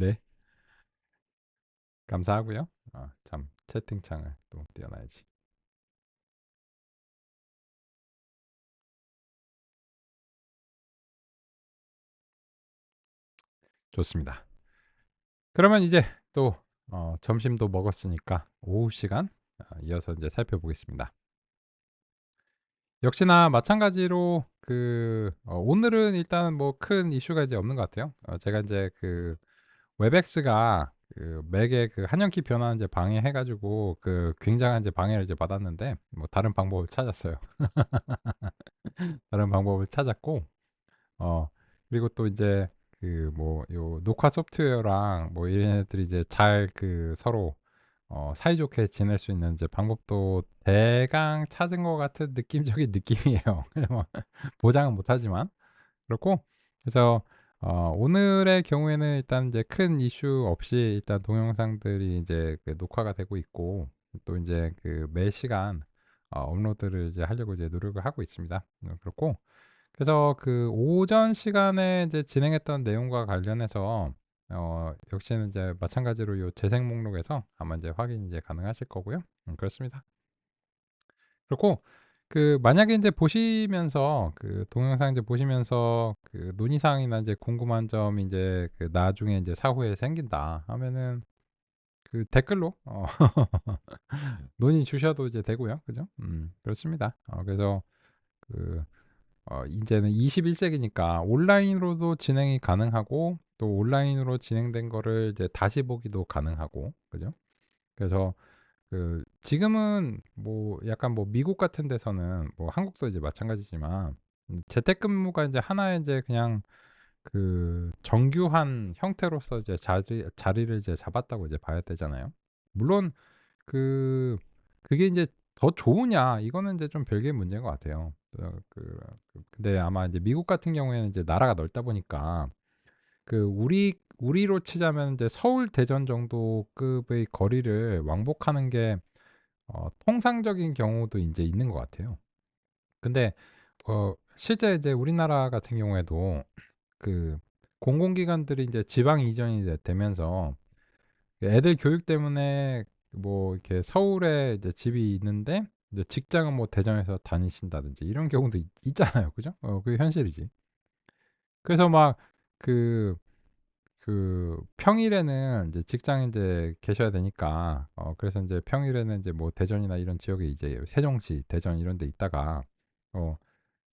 네, 감사하고요. 참 채팅창을 또 띄워놔야지. 좋습니다. 그러면 이제 또 점심도 먹었으니까 오후 시간 이어서 이제 살펴보겠습니다. 역시나 마찬가지로 오늘은 일단 뭐 큰 이슈가 이제 없는 것 같아요. 제가 이제 웹엑스가 맥의 한영키 변환 이제 방해해가지고 굉장한 이제 방해를 이제 받았는데 뭐 다른 방법을 찾았어요. 다른 방법을 찾았고 어 그리고 또 이제 뭐 요 녹화 소프트웨어랑 뭐 이런 애들이 이제 잘 서로 사이좋게 지낼 수 있는 이제 방법도 대강 찾은 것 같은 느낌적인 느낌이에요. 뭐 보장은 못하지만 그렇고 그래서 오늘의 경우에는 일단 이제 큰 이슈 없이 일단 동영상들이 이제 녹화가 되고 있고 또 이제 매 시간 업로드를 이제 하려고 이제 노력을 하고 있습니다. 그렇고 그래서 오전 시간에 이제 진행했던 내용과 관련해서 역시는 이제 마찬가지로 요 재생 목록에서 아마 이제 확인이 이제 가능하실 거고요. 그렇습니다. 그렇고 만약에 이제 보시면서 동영상 이제 보시면서 논의사항이나 이제 궁금한 점이 이제 나중에 이제 사후에 생긴다 하면은 댓글로 논의 주셔도 이제 되고요. 그죠? 그렇습니다. 그래서 그 이제는 21세기니까 온라인으로도 진행이 가능하고 또 온라인으로 진행된 거를 이제 다시 보기도 가능하고 그죠? 그래서 지금은 뭐 약간 뭐 미국 같은 데서는 뭐 한국도 이제 마찬가지지만 재택근무가 이제 하나의 이제 그냥 정규한 형태로서 이제 자리를 이제 잡았다고 이제 봐야 되잖아요. 물론 그 그게 이제 더 좋으냐 이거는 이제 좀 별개의 문제인 것 같아요. 근데 아마 이제 미국 같은 경우에는 이제 나라가 넓다 보니까 우리로 치자면 이제 서울 대전 정도 급의 거리를 왕복하는 게 통상적인 경우도 이제 있는 것 같아요. 근데 실제 이제 우리나라 같은 경우에도 그 공공기관들이 이제 지방 이전이 되면서 애들 교육 때문에 뭐 이렇게 서울에 이제 집이 있는데 이제 직장은 뭐 대전에서 다니신다든지 이런 경우도 있잖아요. 그죠? 그게 현실이지. 그래서 막 그 평일에는 이제 직장에 이제 계셔야 되니까 그래서 이제 평일에는 이제 뭐 대전이나 이런 지역에 이제 세종시, 대전 이런 데 있다가 어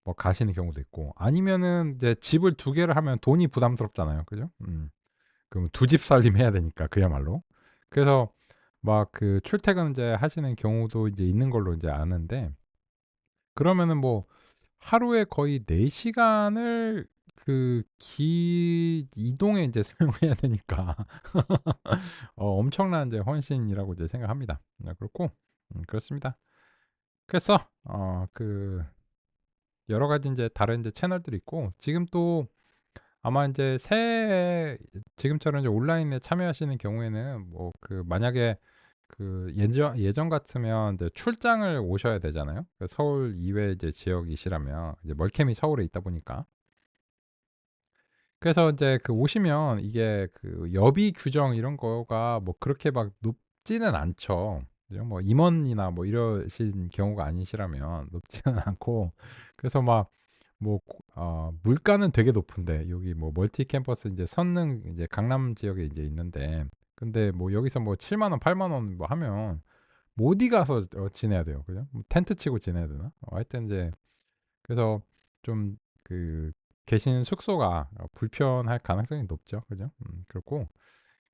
뭐 가시는 경우도 있고 아니면은 이제 집을 두 개를 하면 돈이 부담스럽잖아요. 그죠? 그럼 두 집 살림해야 되니까 그야말로. 그래서 막 출퇴근 이제 하시는 경우도 이제 있는 걸로 이제 아는데 그러면은 뭐 하루에 거의 4 시간을 기 이동에 이제 사용해야 되니까 엄청난 이제 헌신이라고 이제 생각합니다. 네 그렇고 그렇습니다. 그래서 여러 가지 인제 다른 인제 채널들이 있고 지금 또 아마 인제 새해에 지금처럼 이제 온라인에 참여하시는 경우에는 뭐 만약에 예전 같으면 이제 출장을 오셔야 되잖아요. 서울 이외 이제 지역이시라면 이제 멀케미 서울에 있다 보니까. 그래서 인제 오시면 이게 여비 규정 이런 거가 뭐 그렇게 막 높지는 않죠. 그죠? 뭐 임원이나 뭐 이러신 경우가 아니시라면 높지는 않고 그래서 막 물가는 되게 높은데 여기 뭐 멀티 캠퍼스 인제 선릉 이제 강남 지역에 이제 있는데 근데 뭐 여기서 뭐 7만 원, 8만 원 뭐 하면 뭐 어디 가서 지내야 돼요. 그죠? 뭐 텐트 치고 지내야 되나? 하여튼 인제 그래서 좀 계시는 숙소가 불편할 가능성이 높죠. 그죠? 그렇고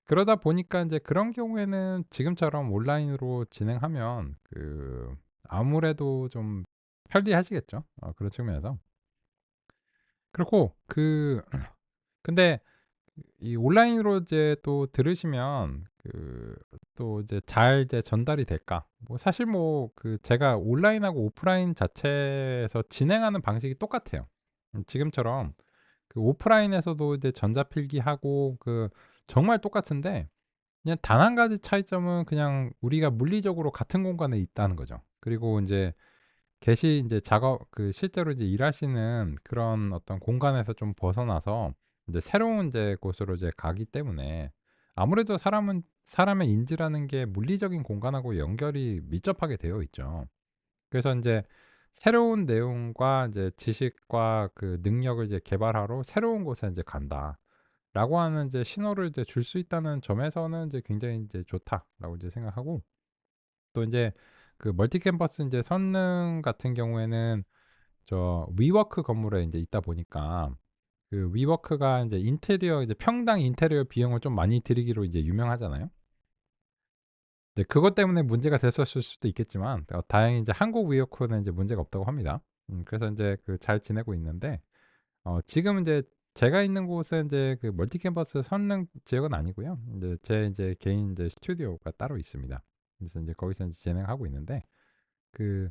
그러다 보니까 인제 그런 경우에는 지금처럼 온라인으로 진행하면 아무래도 좀 편리하시겠죠. 그런 측면에서. 그렇고 근데 이 온라인으로 이제 또 들으시면 또 이제 잘 이제 전달이 될까? 뭐 사실 뭐 제가 온라인하고 오프라인 자체에서 진행하는 방식이 똑같아요. 지금처럼 오프라인에서도 이제 전자필기하고 정말 똑같은데 그냥 단 한 가지 차이점은 그냥 우리가 물리적으로 같은 공간에 있다는 거죠. 그리고 인제 인제 작업 실제로 이제 일하시는 그런 어떤 공간에서 좀 벗어나서 인제 새로운 인제 곳으로 이제 가기 때문에 아무래도 사람의 인지라는 게 물리적인 공간하고 연결이 밀접하게 되어 있죠. 그래서 인제 새로운 내용과 인제 지식과 그 능력을 이제 개발하러 새로운 곳에 인제 간다라고 하는 이제 신호를 이제 줄 수 있다는 점에서는 이제 굉장히 인제 좋다라고 이제 생각하고, 또 인제 그 멀티 캠퍼스 인제 선릉 같은 경우에는 저 위워크 건물에 인제 있다 보니까, 그 위워크가 인제 인테리어 이제 평당 인테리어 비용을 좀 많이 들이기로 이제 유명하잖아요. 네, 그것 때문에 문제가 됐었을 수도 있겠지만 다행히 이제 한국 위워크는 이제 문제가 없다고 합니다. 그래서 인제 그 잘 지내고 있는데, 지금 인제 제가 있는 곳은 인제 그 멀티 캠퍼스 선릉 지역은 아니고요. 인제 제 인제 개인 인제 스튜디오가 따로 있습니다. 그래서 인제 거기서 인제 진행하고 있는데, 그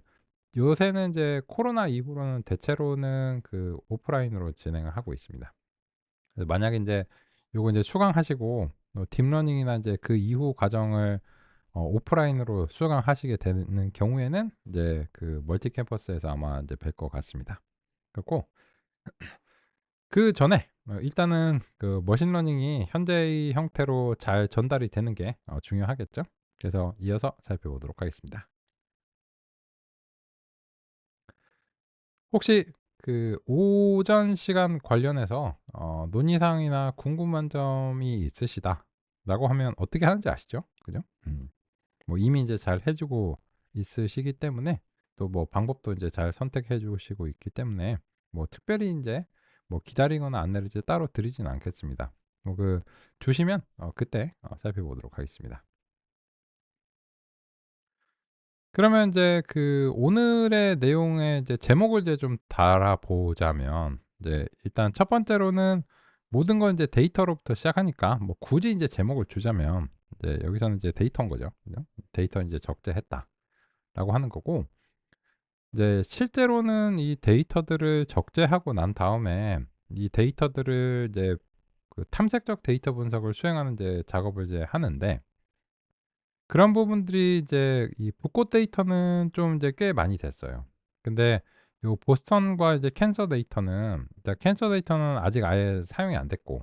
요새는 인제 코로나 이후로는 대체로는 그 오프라인으로 진행을 하고 있습니다. 그래서 만약에 인제 요거 인제 수강하시고 딥러닝이나 인제 그 이후 과정을 오프라인으로 수강하시게 되는 경우에는 이제 그 멀티 캠퍼스에서 아마 인제 뵐 것 같습니다. 그렇고, 그전에 일단은 그 머신러닝이 현재의 형태로 잘 전달이 되는 게 중요하겠죠. 그래서 이어서 살펴보도록 하겠습니다. 혹시 그 오전 시간 관련해서 논의사항이나 궁금한 점이 있으시다라고 하면 어떻게 하는지 아시죠? 그죠? 뭐 이미 인제 잘 해 주고 있으시기 때문에, 또 뭐 방법도 인제 잘 선택해 주시고 있기 때문에 뭐 특별히 인제 뭐 기다리거나 안내를 이제 따로 드리진 않겠습니다. 뭐 주시면 그때 살펴보도록 하겠습니다. 그러면 인제 그 오늘의 내용의 이제 제목을 이제 좀 달아 보자면, 이제 일단 첫 번째로는 모든 건 이제 데이터로부터 시작하니까 뭐 굳이 인제 제목을 주자면 이제 여기서는 이제 데이터인 거죠. 그죠? 데이터 인제 적재했다라고 하는 거고, 이제 실제로는 이 데이터들을 적재하고 난 다음에 이 데이터들을 이제 그 탐색적 데이터 분석을 수행하는 이제 작업을 이제 하는데, 그런 부분들이 이제 이 붓꽃 데이터는 좀 이제 꽤 많이 됐어요. 근데 요 보스턴과 이제 캔서 데이터는, 일단 캔서 데이터는 아직 아예 사용이 안 됐고,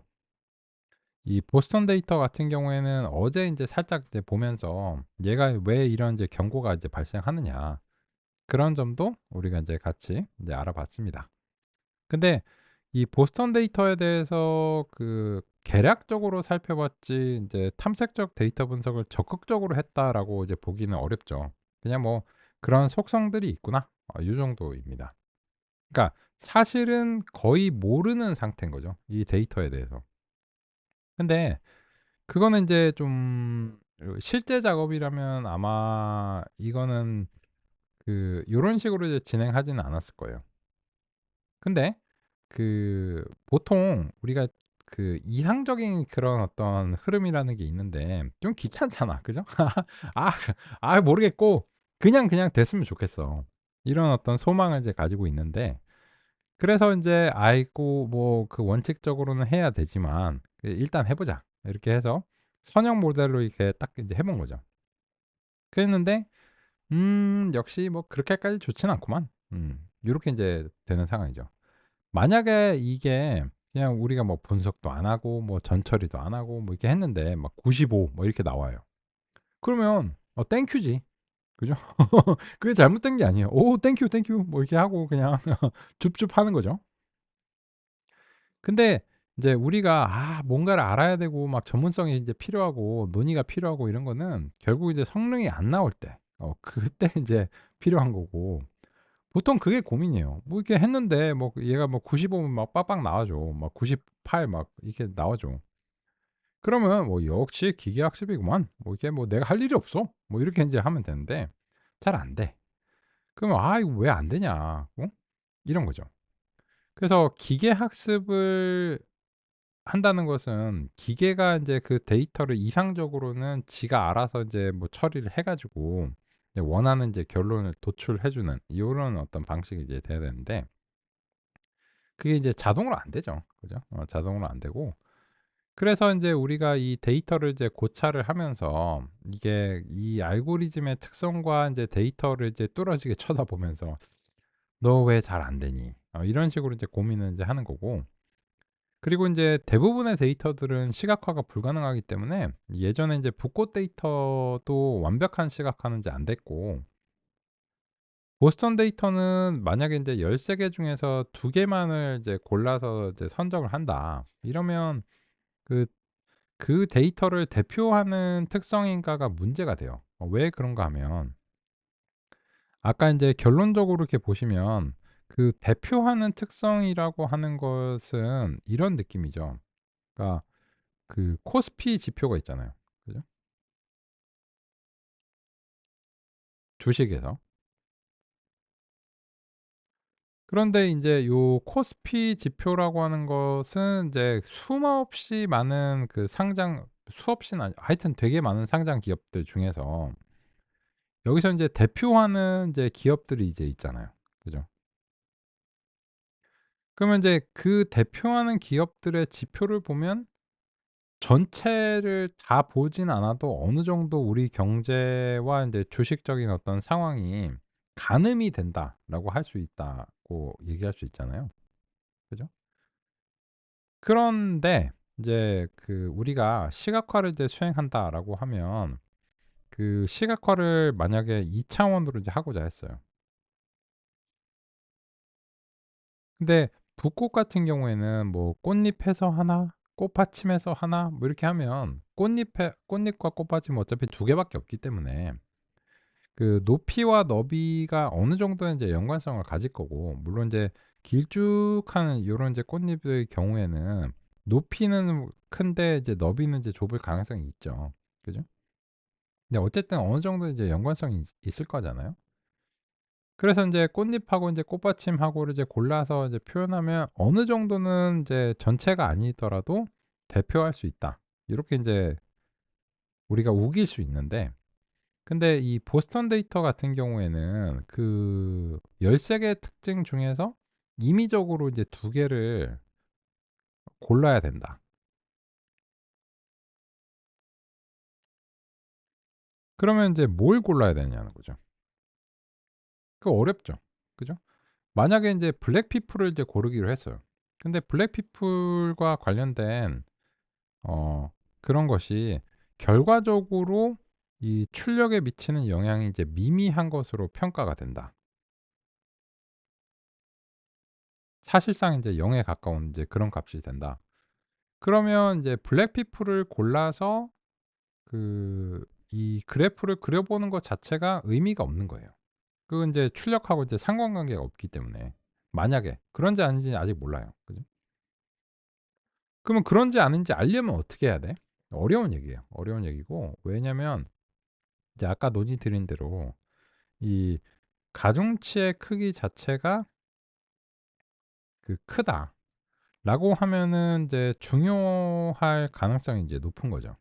이 보스턴 데이터 같은 경우에는 어제 인제 살짝 이제 보면서 얘가 왜 이런 이제 경고가 이제 발생하느냐, 그런 점도 우리가 인제 같이 인제 알아봤습니다. 근데 이 보스턴 데이터에 대해서 그 개략적으로 살펴봤지 인제 '탐색적 데이터 분석을 적극적으로 했다.'라고 이제 보기는 어렵죠. 그냥 뭐 '그런 속성들이 있구나.' 요 정도입니다. 그러니까 사실은 거의 모르는 상태인 거죠, 이 데이터에 대해서. 근데 그거는 인제 좀 실제 작업이라면 아마 이거는 요런 식으로 이제 진행하지는 않았을 거예요. 근데 보통 우리가 이상적인 그런 어떤 흐름이라는 게 있는데 좀 귀찮잖아. 그죠? 아 모르겠고 그냥 됐으면 좋겠어. 이런 어떤 소망을 이제 가지고 있는데, 그래서 인제 아이고 뭐 원칙적으로는 해야 되지만 일단 해 보자. 이렇게 해서 선형 모델로 이렇게 딱 인제 해본 거죠. 그랬는데 역시 뭐 그렇게까지 좋진 않구만. 요렇게 인제 되는 상황이죠. 만약에 이게 그냥 우리가 뭐 분석도 안 하고 뭐 전처리도 안 하고 뭐 이렇게 했는데 막 95 뭐 이렇게 나와요. 그러면 땡큐지. 그죠? 그게 잘못된 게 아니에요. "오 땡큐, 땡큐." 뭐 이렇게 하고 그냥 줍줍 하는 거죠. 근데 인제 우리가 뭔가를 알아야 되고 막 전문성이 이제 필요하고 논의가 필요하고 이런 거는 결국 이제 성능이 안 나올 때 그때 인제 필요한 거고, 보통 그게 고민이에요. 뭐 이렇게 했는데 뭐 얘가 뭐 95면 막 빡빡 나와 줘. 막 98 막 이렇게 나와 줘. 그러면 뭐 '역시 기계학습이구만. 뭐 이게 뭐 내가 할 일이 없어.' 뭐 이렇게 인제 하면 되는데 잘 안 돼. 그러면 '아 이거 왜 안 되냐.' 이런 거죠. 그래서 기계학습을 한다는 것은 기계가 인제 그 데이터를 이상적으로는 지가 알아서 인제 뭐 처리를 해 가지고 이제 원하는 이제 결론을 도출해 주는 요런 어떤 방식이 이제 돼야 되는데, 그게 이제 자동으로 안 되죠. 그죠? 자동으로 안 되고, 그래서 인제 우리가 이 데이터를 이제 고찰을 하면서 이게 이 알고리즘의 특성과 인제 데이터를 이제 뚫어지게 쳐다보면서 "너 왜 잘 안 되니?" 이런 식으로 이제 고민을 이제 하는 거고, 그리고 인제 대부분의 데이터들은 시각화가 불가능하기 때문에 예전에 인제 붓꽃 데이터도 완벽한 시각화는 이제 안 됐고, 보스턴 데이터는 만약에 인제 13개 중에서 2 개만을 이제 골라서 이제 선정을 한다. 이러면 그 데이터를 대표하는 특성인가가 문제가 돼요. 왜 그런가 하면 아까 인제 결론적으로 이렇게 보시면 그 대표하는 특성이라고 하는 것은 이런 느낌이죠. 그러니까 그 코스피 지표가 있잖아요. 그죠? 주식에서. 그런데 인제 요 코스피 지표라고 하는 것은 인제 수없이 많은 그 상장, 수없이는 하여튼 되게 많은 상장 기업들 중에서 여기서 인제 대표하는 이제 기업들이 이제 있잖아요. 그죠? 그러면 인제 그 대표하는 기업들의 지표를 보면 전체를 다 보진 않아도 어느 정도 우리 경제와 인제 주식적인 어떤 상황이 가늠이 된다라고 할 수 있다고 얘기할 수 있잖아요. 그죠? 그런데 인제 그 우리가 시각화를 이제 수행한다라고 하면 그 시각화를 만약에 2 차원으로 이제 하고자 했어요. 근데 붓꽃 같은 경우에는 뭐 꽃잎에서 하나, 꽃받침에서 하나 뭐 이렇게 하면 꽃잎과 꽃받침은 어차피 2 개밖에 없기 때문에 그 높이와 너비가 어느 정도는 이제 연관성을 가질 거고, 물론 이제 길쭉한 요런 이제 꽃잎의 경우에는 높이는 큰데 이제 너비는 이제 좁을 가능성이 있죠. 그죠? 근데 어쨌든 어느 정도 이제 연관성이 있을 거잖아요. 그래서 인제 꽃잎하고 인제 꽃받침하고를 이제 골라서 이제 표현하면 어느 정도는 이제 전체가 아니더라도 대표할 수 있다. 요렇게 인제 우리가 우길 수 있는데, 근데 이 보스턴 데이터 같은 경우에는 그 13 개의 특징 중에서 임의적으로 이제 2 개를 골라야 된다. 그러면 인제 뭘 골라야 되냐는 거죠. 그거 어렵죠. 그죠? 만약에 인제 블랙 피플을 이제 고르기로 했어요. 근데 블랙 피플과 관련된 그런 것이 결과적으로 이 출력에 미치는 영향이 이제 미미한 것으로 평가가 된다. 사실상 인제 0에 가까운 인제 그런 값이 된다. 그러면 인제 블랙 피플을 골라서 그 이 그래프를 그려 보는 것 자체가 의미가 없는 거예요. 그건 인제 출력하고 이제 상관관계가 없기 때문에. 만약에 그런지 아닌지는 아직 몰라요. 그죠? 그러면 그런지 아닌지 알려면 어떻게 해야 돼? 어려운 얘기예요. 어려운 얘기고, 왜냐면 이제 아까 논의 드린 대로 이 가중치의 크기 자체가 그 크다라고 하면은 이제 중요할 가능성이 이제 높은 거죠.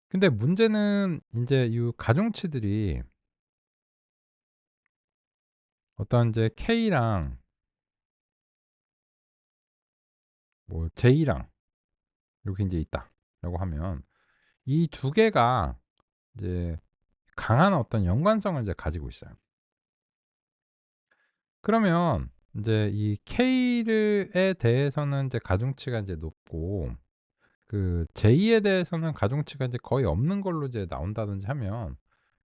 근데 문제는 인제 요 가중치들이 어떤 인제 K랑 뭐 J랑 요렇게 인제 있다라고 하면 이 두 개가 이제 강한 어떤 연관성을 이제 가지고 있어요. 그러면 인제 이 K를 에 대해서는 이제 가중치가 인제 높고 그 J에 대해서는 가중치가 인제 거의 없는 걸로 이제 나온다든지 하면,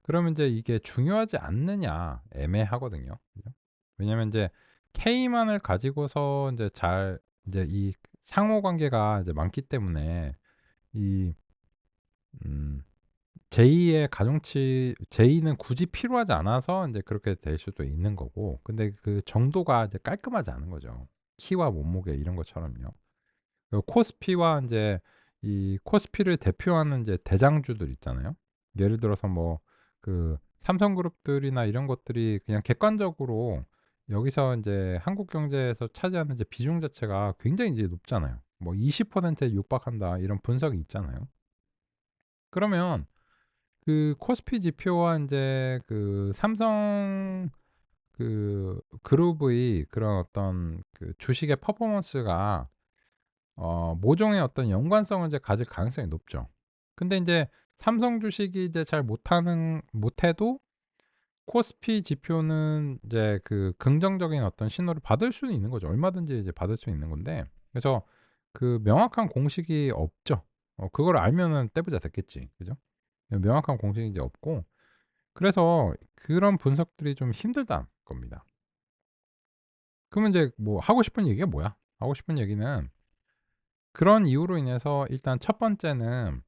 그러면 인제 이게 중요하지 않느냐 애매하거든요. 그죠? 왜냐면 인제 K만을 가지고서 인제 잘 인제 이 상호 관계가 이제 많기 때문에 이 음 J의 가중치, J는 굳이 필요하지 않아서 인제 그렇게 될 수도 있는 거고, 근데 그 정도가 이제 깔끔하지 않은 거죠. 키와 몸무게 이런 것처럼요. 그 코스피와 인제 이 코스피를 대표하는 이제 대장주들 있잖아요. 예를 들어서 뭐 그 삼성그룹들이나 이런 것들이 그냥 객관적으로 여기서 인제 한국 경제에서 차지하는 이제 비중 자체가 굉장히 이제 높잖아요. 뭐 20%에 육박한다 이런 분석이 있잖아요. 그러면 그 코스피 지표와 인제 그 삼성 그 그룹의 그런 어떤 그 주식의 퍼포먼스가 모종의 어떤 연관성을 이제 가질 가능성이 높죠. 근데 인제 삼성 주식이 이제 잘 못해도 코스피 지표는 이제 그 긍정적인 어떤 신호를 받을 수는 있는 거죠. 얼마든지 이제 받을 수 있는 건데, 그래서 그 명확한 공식이 없죠. 그걸 알면은 떼부자 됐겠지. 그죠? 명확한 공식이 이제 없고, 그래서 그런 분석들이 좀 힘들다는 겁니다. 그러면 이제 뭐 하고 싶은 얘기가 뭐야? 하고 싶은 얘기는, 그런 이유로 인해서 일단 첫 번째는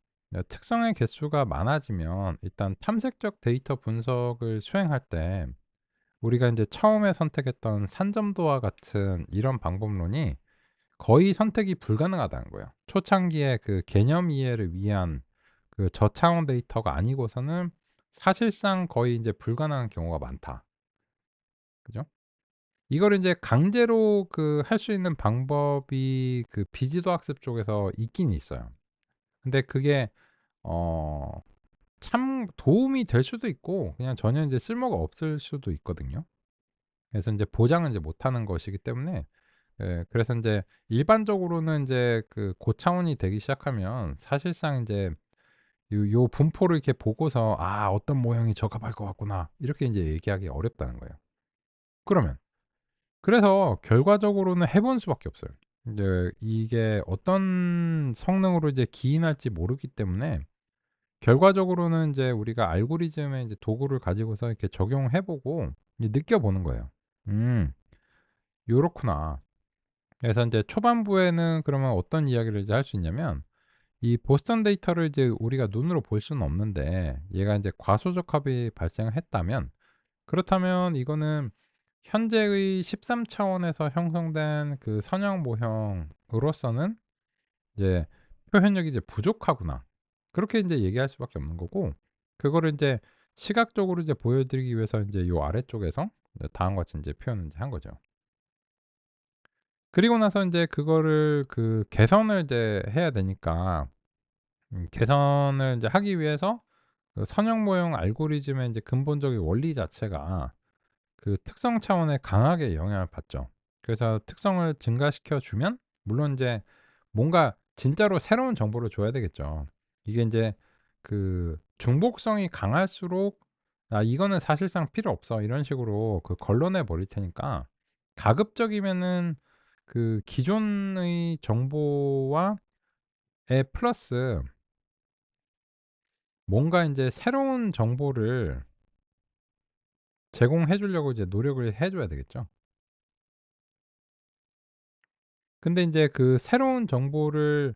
특성의 개수가 많아지면 일단 탐색적 데이터 분석을 수행할 때 우리가 인제 처음에 선택했던 산점도와 같은 이런 방법론이 거의 선택이 불가능하다는 거예요. 초창기에 그 개념 이해를 위한 그 저차원 데이터가 아니고서는 사실상 거의 인제 불가능한 경우가 많다. 그죠? 이거를 인제 강제로 그 할 수 있는 방법이 그 비지도 학습 쪽에서 있긴 있어요. 근데 그게 어 참 도움이 될 수도 있고 그냥 전혀 인제 쓸모가 없을 수도 있거든요. 그래서 인제 보장은 이제 못하는 것이기 때문에, 예, 그래서 인제 일반적으로는 인제 그 고차원이 되기 시작하면 사실상 인제 요 분포를 이렇게 보고서 '아 어떤 모형이 적합할 것 같구나.' 이렇게 인제 얘기하기 어렵다는 거예요. 그러면 그래서 결과적으로는 해본 수밖에 없어요. 인제 이게 어떤 성능으로 이제 기인할지 모르기 때문에 결과적으로는 인제 우리가 알고리즘의 인제 도구를 가지고서 이렇게 적용해 보고 이제 느껴보는 거예요. '음 요렇구나.' 그래서 인제 초반부에는 그러면 어떤 이야기를 이제 할 수 있냐면, 이 보스턴 데이터를 이제 우리가 눈으로 볼 수는 없는데 얘가 인제 과소적합이 발생을 했다면, 그렇다면 이거는 현재의 13 차원에서 형성된 그 선형 모형으로서는 이제 '표현력이 이제 부족하구나.' 그렇게 인제 얘기할 수밖에 없는 거고, 그거를 인제 시각적으로 이제 보여드리기 위해서 인제 요 아래쪽에서 이제 다음과 같이 인제 표현을 인제 한 거죠. 그리고 나서 인제 그거를 그 개선을 이제 해야 되니까, 개선을 인제 하기 위해서 그 선형 모형 알고리즘의 인제 근본적인 원리 자체가 그 특성 차원에 강하게 영향을 받죠. 그래서 특성을 증가시켜 주면 물론 인제 뭔가 진짜로 새로운 정보를 줘야 되겠죠. 이게 인제 그 중복성이 강할수록 '아 이거는 사실상 필요 없어.' 이런 식으로 그 걸러내 버릴 테니까, 가급적이면은 그 기존의 정보와 에 플러스 뭔가 인제 새로운 정보를 제공해 주려고 이제 노력을 해 줘야 되겠죠. 근데 인제 그 새로운 정보를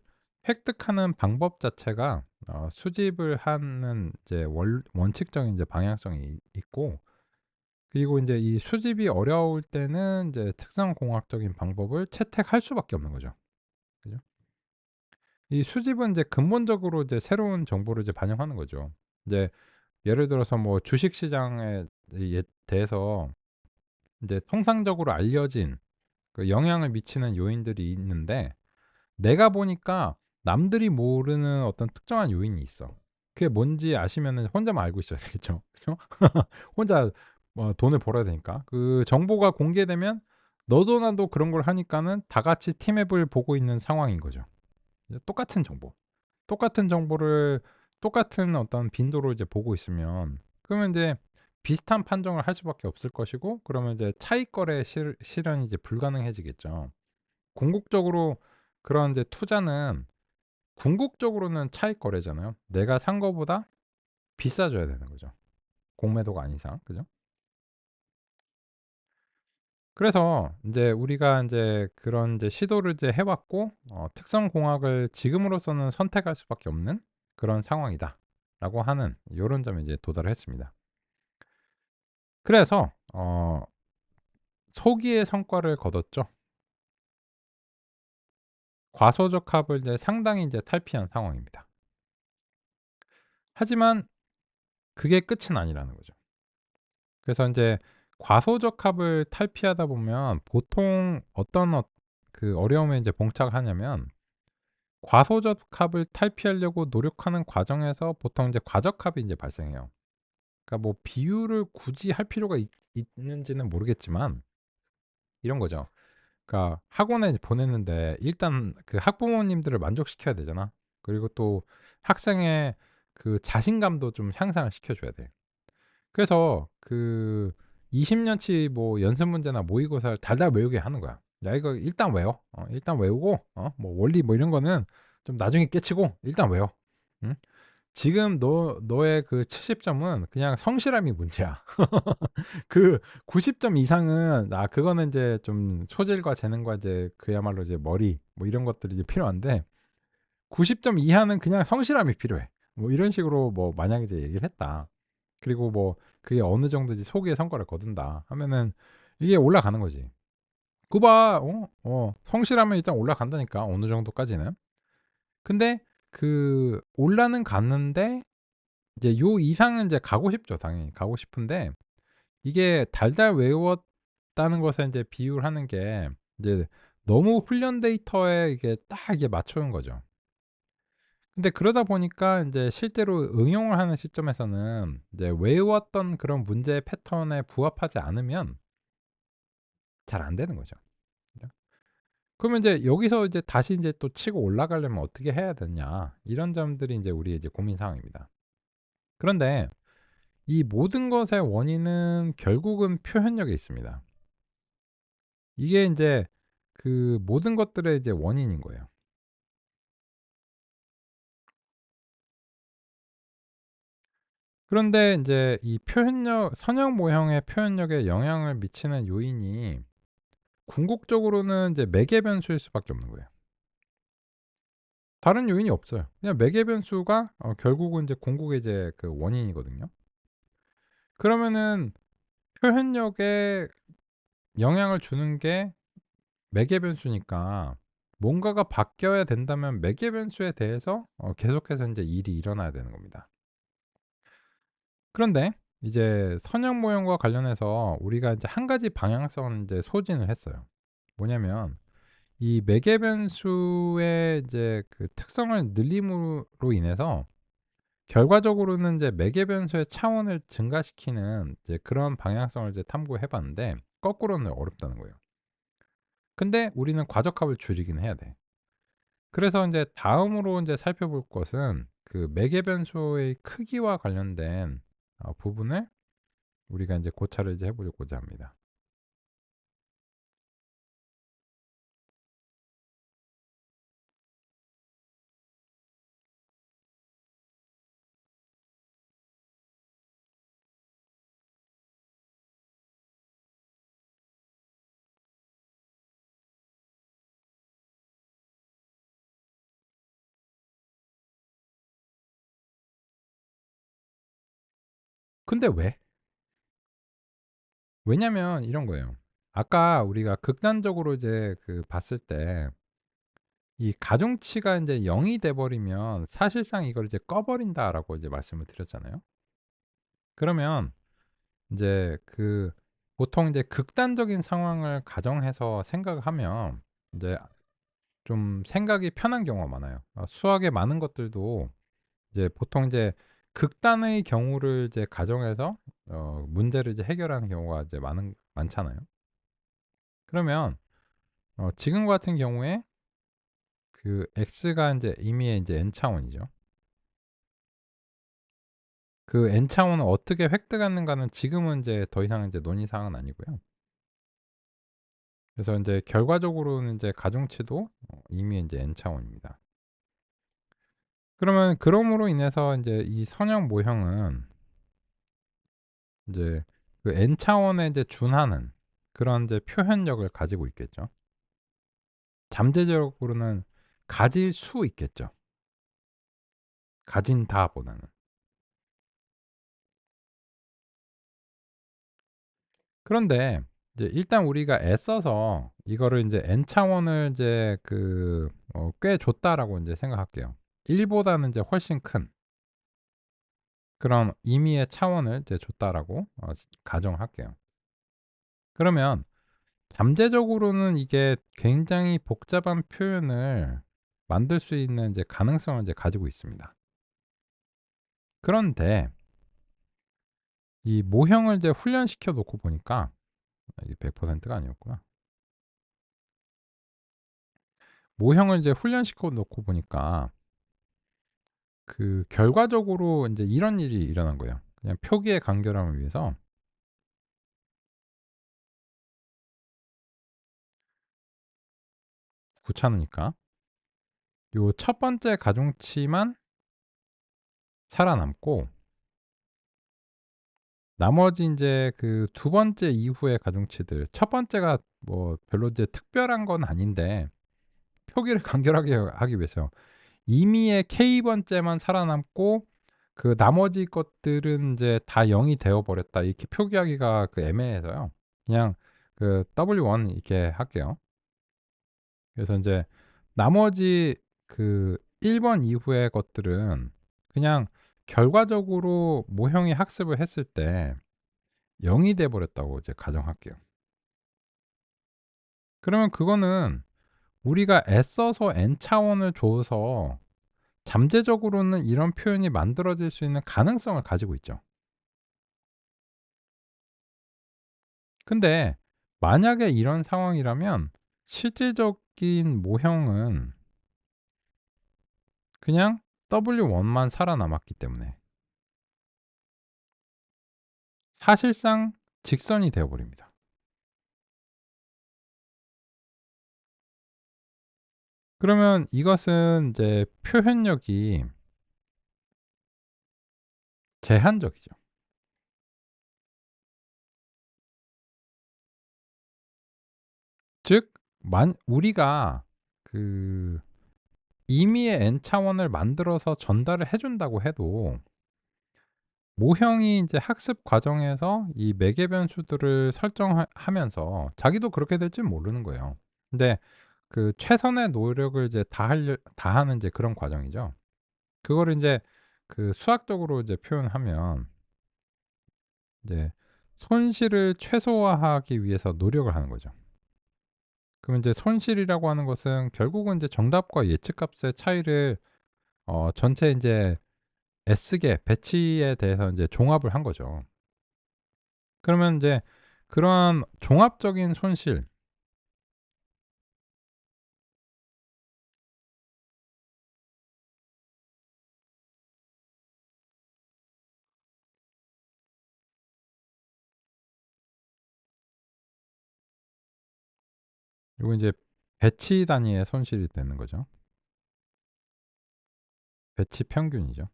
획득하는 방법 자체가 수집을 하는 이제 원칙적인 이제 방향성이 있고, 그리고 인제 이 수집이 어려울 때는 이제 특성 공학적인 방법을 채택할 수밖에 없는 거죠. 그죠? 이 수집은 이제 근본적으로 이제 새로운 정보를 이제 반영하는 거죠. 이제 예를 들어서 뭐 주식 시장에 대해서 인제 통상적으로 알려진 그 영향을 미치는 요인들이 있는데, 내가 보니까 남들이 모르는 어떤 특정한 요인이 있어. 그게 뭔지 아시면은 혼자만 알고 있어야 되겠죠. 그죠? 혼자 뭐 돈을 벌어야 되니까. 그 정보가 공개되면 너도 나도 그런 걸 하니까는 다 같이 티맵을 보고 있는 상황인 거죠. 이제 똑같은 정보. 똑같은 정보를 똑같은 어떤 빈도로 이제 보고 있으면 그러면 인제 비슷한 판정을 할 수밖에 없을 것이고, 그러면 이제 차익 거래 실현이 이제 불가능해지겠죠. 궁극적으로 그런 이제 투자는 궁극적으로는 차익 거래잖아요. 내가 산 거보다 비싸져야 되는 거죠, 공매도가 아닌 이상. 그죠? 그래서 인제 우리가 인제 그런 이제 시도를 이제 해 왔고 특성 공학을 지금으로서는 선택할 수밖에 없는 그런 상황이다라고 하는 요런 점에 이제 도달을 했습니다. 그래서 소기의 성과를 거뒀죠. 과소적합을 이제 상당히 이제 탈피한 상황입니다. 하지만 그게 끝은 아니라는 거죠. 그래서 인제 과소적합을 탈피하다 보면 보통 어떤 그 어려움에 인제 봉착하냐면, 과소적합을 탈피하려고 노력하는 과정에서 보통 이제 과적합이 인제 발생해요. 그러니까 뭐 비율을 굳이 할 필요가 있는지는 모르겠지만 이런 거죠. 그러니까 학원에 이제 보냈는데 일단 그 학부모님들을 만족시켜야 되잖아. 그리고 또 학생의 그 자신감도 좀 향상을 시켜 줘야 돼. 그래서 그 20 년치 뭐 연습 문제나 모의고사를 달달 외우게 하는 거야. "야 이거 일단 외워. 일단 외우고 뭐 원리 뭐 이런 거는 좀 나중에 깨치고 일단 외워. 응? 지금 너의 그 70 점은 그냥 성실함이 문제야. 그 90점 이상은 그거는 인제 좀 소질과 재능과 이제 그야말로 이제 머리 뭐 이런 것들이 이제 필요한데 90점 이하는 그냥 성실함이 필요해." 뭐 이런 식으로 뭐 만약에 이제 얘기를 했다. 그리고 뭐 그게 어느 정도 이제 소기의 성과를 거둔다 하면은 이게 올라가는 거지. "그 봐. 성실하면 일단 올라간다니까 어느 정도까지는." 근데 그 올라는 갔는데 이제 요 이상은 인제 가고 싶죠 당연히. 가고 싶은데 이게 달달 외웠다는 것에 인제 비유를 하는 게 이제 너무 훈련 데이터에 이게 딱 이게 맞추는 거죠. 근데 그러다 보니까 인제 실제로 응용을 하는 시점에서는 이제 외웠던 그런 문제의 패턴에 부합하지 않으면 잘 안 되는 거죠. 그죠? 그러면 이제 여기서 이제 다시 인제 또 치고 올라가려면 어떻게 해야 되냐 이런 점들이 인제 우리의 이제 고민 사항입니다. 그런데 이 모든 것의 원인은 결국은 표현력에 있습니다. 이게 인제 그 모든 것들의 이제 원인인 거예요. 그런데 인제 이 표현력 선형 모형의 표현력에 영향을 미치는 요인이 궁극적으로는 이제 매개 변수일 수밖에 없는 거예요. 다른 요인이 없어요. 그냥 매개 변수가 결국은 이제 궁극의 이제 그 원인이거든요. 그러면은 표현력에 영향을 주는 게 매개 변수니까 뭔가가 바뀌어야 된다면 매개 변수에 대해서 계속해서 인제 일이 일어나야 되는 겁니다. 그런데 이제 선형 모형과 관련해서 우리가 이제 한 가지 방향성을 인제 소진을 했어요. 뭐냐면 이 매개 변수의 이제 그 특성을 늘림으로 인해서 결과적으로는 이제 매개 변수의 차원을 증가시키는 이제 그런 방향성을 이제 탐구해 봤는데 거꾸로는 어렵다는 거예요. 근데 우리는 과적합을 줄이긴 해야 돼. 그래서 인제 다음으로 인제 살펴볼 것은 그 매개 변수의 크기와 관련된 부분을 우리가 인제 고찰을 이제 해 보려고자 합니다. 근데 왜? 왜냐면 이런 거예요. 아까 우리가 극단적으로 이제 그 봤을 때 이 가중치가 인제 0이 돼 버리면 사실상 이걸 이제 꺼 버린다라고 이제 말씀을 드렸잖아요. 그러면 인제 그 보통 이제 극단적인 상황을 가정해서 생각을 하면 인제 좀 생각이 편한 경우가 많아요. 수학의 많은 것들도 이제 보통 이제 극단의 경우를 이제 가정해서 문제를 이제 해결하는 경우가 이제 많잖아요. 그러면 지금 같은 경우에 그 x가 인제 임의의 인제 n 차원이죠. 그 n 차원을 어떻게 획득하는가는 지금은 이제 더 이상 인제 논의 사항은 아니고요. 그래서 인제 결과적으로는 인제 가중치도 임의의 인제 n 차원입니다. 그러면 그럼으로 인해서 인제 이 선형 모형은 인제 그 n 차원에 이제 준하는 그런 이제 표현력을 가지고 있겠죠. 잠재적으로는 가질 수 있겠죠. 가진다보다는. 그런데 이제 일단 우리가 애써서 이거를 인제 n 차원을 이제 그 꽤 줬다라고 인제 생각할게요. 1 보다는 이제 훨씬 큰 그런 임의의 차원을 이제 줬다라고 가정할게요. 그러면 잠재적으로는 이게 굉장히 복잡한 표현을 만들 수 있는 이제 가능성을 이제 가지고 있습니다. 그런데 이 모형을 이제 훈련시켜 놓고 보니까 이게 100%가 아니었구나. 모형을 이제 훈련시켜 놓고 보니까 그 결과적으로 인제 이런 일이 일어난 거예요. 그냥 표기의 간결함을 위해서 귀찮으니까 요 첫 번째 가중치만 살아남고 나머지 인제 그 두 번째 이후의 가중치들, 첫 번째가 뭐 별로 이제 특별한 건 아닌데 표기를 간결하게 하기 위해서 임의의 k 번째만 살아남고 그 나머지 것들은 인제 다 0이 되어 버렸다, 이렇게 표기하기가 애매해서요. 그냥 그 W1 이렇게 할게요. 그래서 인제 나머지 그 1번 이후의 것들은 그냥 결과적으로 모형이 학습을 했을 때 0이 돼 버렸다고 이제 가정할게요. 그러면 그거는 우리가 애써서 n 차원을 줘서 잠재적으로는 이런 표현이 만들어질 수 있는 가능성을 가지고 있죠. 근데 만약에 이런 상황이라면 실질적인 모형은 그냥 W1만 살아남았기 때문에 사실상 직선이 되어 버립니다. 그러면 이것은 이제 표현력이 제한적이죠. 즉 만 우리가 그 임의의 n 차원을 만들어서 전달을 해 준다고 해도 모형이 인제 학습 과정에서 이 매개 변수들을 설정하 하면서 자기도 그렇게 될진 모르는 거예요. 근데 그 최선의 노력을 이제 다하는 이제 그런 과정이죠. 그거를 인제 그 수학적으로 이제 표현하면 이제 손실을 최소화하기 위해서 노력을 하는 거죠. 그러면 이제 손실이라고 하는 것은 결국은 이제 정답과 예측값의 차이를 전체 인제 S개 배치에 대해서 인제 종합을 한 거죠. 그러면 인제 그러한 종합적인 손실, 요거 인제 배치 단위의 손실이 되는 거죠. 배치 평균이죠.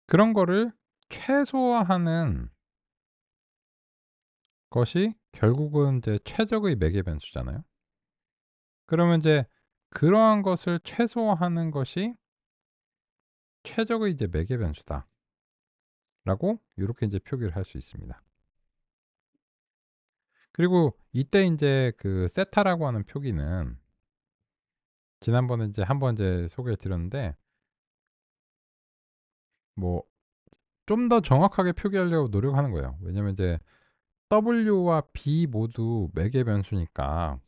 그런 거를 최소화하는 것이 결국은 이제 최적의 매개 변수잖아요. 그러면 인제 그러한 것을 최소화하는 것이 최적의 이제 매개 변수다라고 요렇게 인제 표기를 할 수 있습니다. 그리고 이때 인제 그 세타라고 하는 표기는 지난번에 인제 한번 이제 소개를 드렸는데 뭐 좀 더 정확하게 표기하려고 노력하는 거예요. 왜냐면 이제 W와 B 모두 매개 변수니까,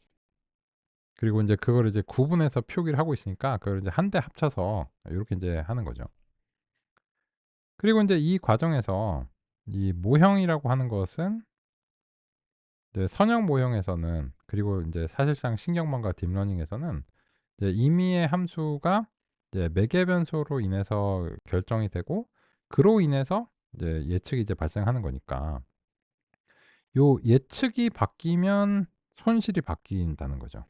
그리고 인제 그거를 이제 구분해서 표기를 하고 있으니까 그걸 이제 한데 합쳐서 요렇게 인제 하는 거죠. 그리고 인제 이 과정에서 이 모형이라고 하는 것은 이제 선형 모형에서는, 그리고 인제 사실상 신경망과 딥러닝에서는 이제 임의의 함수가 이제 매개 변수로 인해서 결정이 되고 그로 인해서 이제 예측이 이제 발생하는 거니까 요 예측이 바뀌면 손실이 바뀐다는 거죠.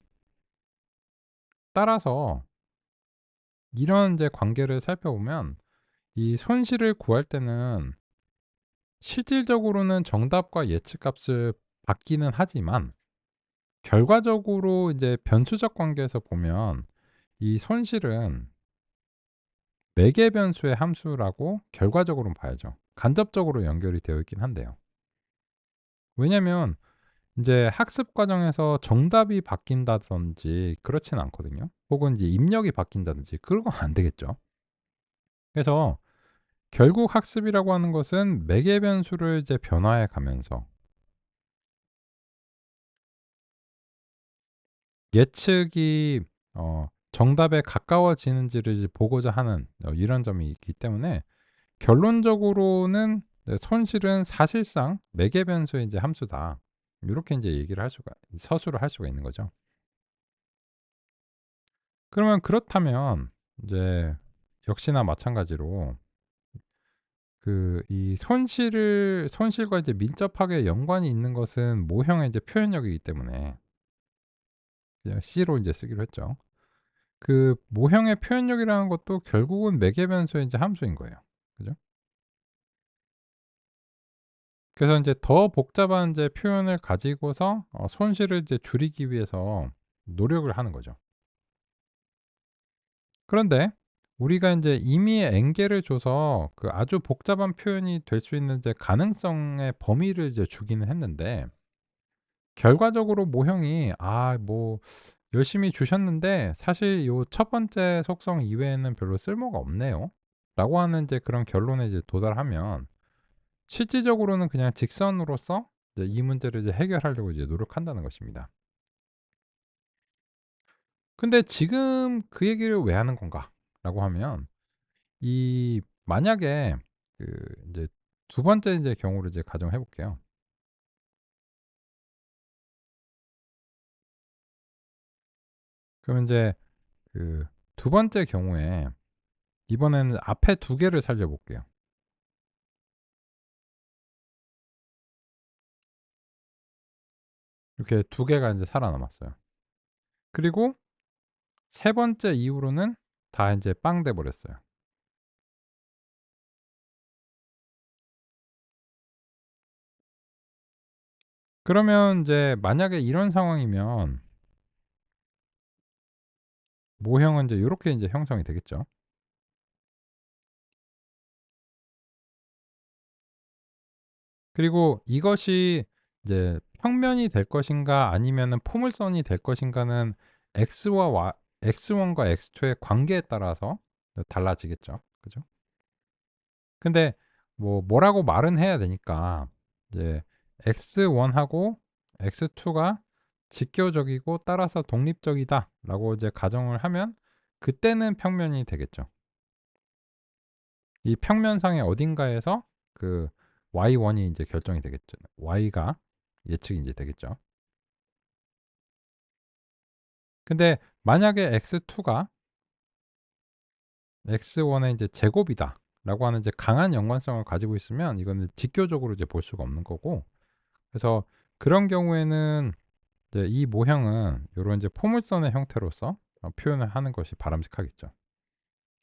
따라서 이런 이제 관계를 살펴보면 이 손실을 구할 때는 실질적으로는 정답과 예측값을 받기는 하지만 결과적으로 이제 변수적 관계에서 보면 이 손실은 매개 변수의 함수라고 결과적으로는 봐야죠. 간접적으로 연결이 되어 있긴 한데요. 왜냐면 인제 학습 과정에서 정답이 바뀐다든지 그렇지는 않거든요. 혹은 이제 입력이 바뀐다든지 그런 건 안 되겠죠. 그래서 결국 학습이라고 하는 것은 매개 변수를 이제 변화해 가면서 예측이 정답에 가까워지는지를 이제 보고자 하는 이런 점이 있기 때문에 결론적으로는 네, 손실은 사실상 매개 변수의 이제 함수다. 요렇게 인제 얘기를 할 수가, 서술을 할 수가 있는 거죠. 그러면 그렇다면 인제 역시나 마찬가지로 이 손실과 이제 밀접하게 연관이 있는 것은 모형의 이제 표현력이기 때문에 그냥 C로 인제 쓰기로 했죠. 그 모형의 표현력이라는 것도 결국은 매개 변수의 이제 함수인 거예요. 그죠? 그래서 인제 더 복잡한 이제 표현을 가지고서 손실을 이제 줄이기 위해서 노력을 하는 거죠. 그런데 우리가 인제 이미 N개를 줘서 그 아주 복잡한 표현이 될 수 있는 이제 가능성의 범위를 이제 주기는 했는데 결과적으로 모형이 열심히 주셨는데 사실 요 첫 번째 속성 이외에는 별로 쓸모가 없네요.'라고 하는 이제 그런 결론에 이제 도달하면 실질적으로는 그냥 직선으로서 이제 이 문제를 이제 해결하려고 이제 노력한다는 것입니다. 근데 지금 그 얘기를 왜 하는 건가?'라고 하면 이 만약에 그 인제 두 번째 인제 경우를 이제 가정해 볼게요. 그러면 인제 그 두 번째 경우에 이번에는 앞에 두 개를 살려 볼게요. 이렇게 두 개가 인제 살아남았어요. 그리고 세 번째 이후로는 다 인제 빵 돼 버렸어요. 그러면 인제 만약에 이런 상황이면 모형은 인제 요렇게 인제 형성이 되겠죠. 그리고 이것이 이제 평면이 될 것인가 아니면은 포물선이 될 것인가는 x와 y x1과 x2의 관계에 따라서 달라지겠죠. 그죠? 근데 뭐라고 말은 해야 되니까 이제 x1하고 x2가 직교적이고 따라서 독립적이다라고 이제 가정을 하면 그때는 평면이 되겠죠. 이 평면상의 어딘가에서 그 y1이 인제 결정이 되겠죠. y가 예측이 인제 되겠죠. 근데 만약에 x2가 x1의 인제 제곱이다라고 하는 이제 강한 연관성을 가지고 있으면 이거는 직교적으로 이제 볼 수가 없는 거고, 그래서 그런 경우에는 이제 이 모형은 요런 이제 포물선의 형태로서 표현을 하는 것이 바람직하겠죠.